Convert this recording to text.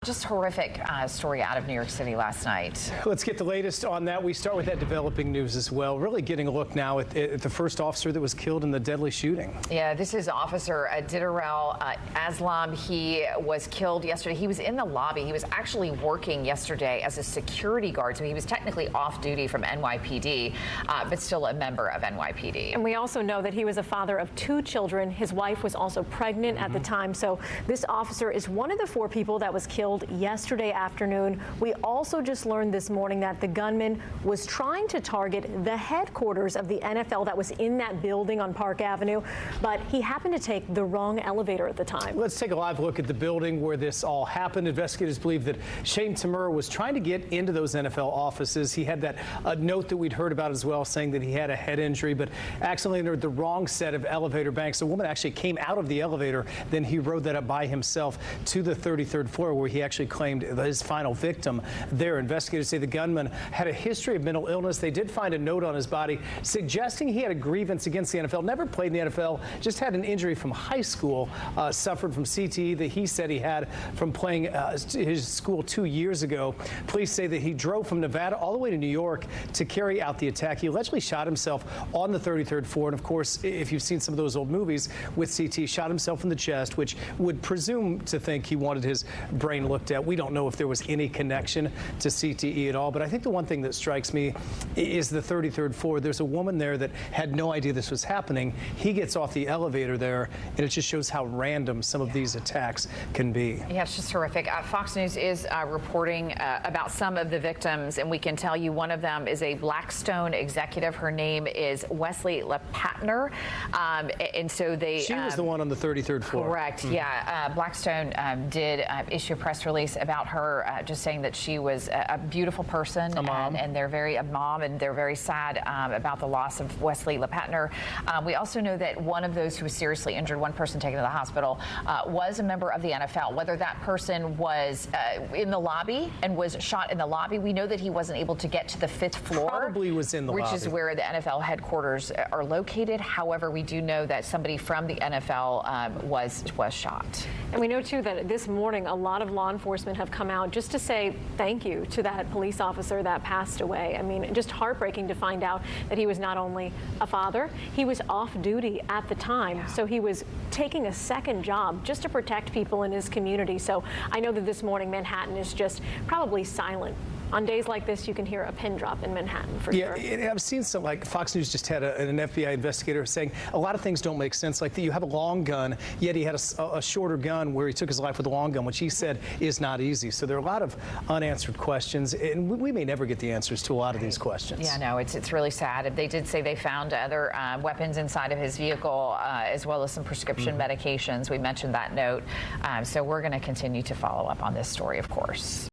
Just horrific story out of New York City last night. Let's get the latest on that. We start with that developing news as well. Really getting a look now at the first officer that was killed in the deadly shooting. Yeah, this is Officer Didarul Islam. He was killed yesterday. He was in the lobby. He was actually working yesterday as a security guard. So he was technically off duty from NYPD, but still a member of NYPD. And we also know that he was a father of 2 children. His wife was also pregnant at the time. So this officer is one of the 4 people that was killed yesterday afternoon. We also just learned this morning that the gunman was trying to target the headquarters of the NFL that was in that building on Park Avenue, but he happened to take the wrong elevator at the time. Let's take a live look at the building where this all happened. Investigators believe that Tamur was trying to get into those NFL offices. He had that note that we'd heard about as well, saying that he had a head injury, but accidentally entered the wrong set of elevator banks. A woman actually came out of the elevator. Then he rode that up by himself to the 33rd floor, where he actually claimed his final victim there. Investigators say the gunman had a history of mental illness. They did find a note on his body suggesting he had a grievance against the NFL. Never played in the NFL, just had an injury from high school, suffered from CTE that he said he had from playing his school 2 years ago. Police say that he drove from Nevada all the way to New York to carry out the attack. He allegedly shot himself on the 33rd floor. And of course, if you've seen some of those old movies with CTE, shot himself in the chest, which would presume to think he wanted his brain looked at. We don't know if there was any connection to CTE at all, but I think the one thing that strikes me is the 33rd floor. There's a woman there that had no idea this was happening. He gets off the elevator there, and it just shows how random some of these attacks can be. Yeah, it's just horrific. Fox News is reporting about some of the victims, and we can tell you one of them is a Blackstone executive. Her name is Wesley LePatner, and so She was the one on the 33rd floor. Correct. Yeah, Blackstone did issue a press release about her, just saying that she was a beautiful person, and they're a mom, and they're very sad about the loss of Wesley LePatner. We also know that one of those who was seriously injured, one person taken to the hospital, was a member of the NFL. Whether that person was in the lobby and was shot in the lobby, we know that he wasn't able to get to the 5th floor. Probably was in the lobby, which is where the NFL headquarters are located. However, we do know that somebody from the NFL was shot. And we know too that this morning a lot of law enforcement have come out just to say thank you to that police officer that passed away. I mean, just heartbreaking to find out that he was not only a father, he was off duty at the time. So he was taking a second job just to protect people in his community. So I know that this morning Manhattan is just probably silent. On days like this, you can hear a pin drop in Manhattan for sure. Yeah, I've seen some, like Fox News just had an FBI investigator saying a lot of things don't make sense, like that you have a long gun, yet he had a shorter gun where he took his life with a long gun, which he said is not easy. So there are a lot of unanswered questions, and we may never get the answers to a lot of these questions. Yeah, no, it's really sad. They did say they found other weapons inside of his vehicle, as well as some prescription medications. We mentioned that note. So we're going to continue to follow up on this story, of course.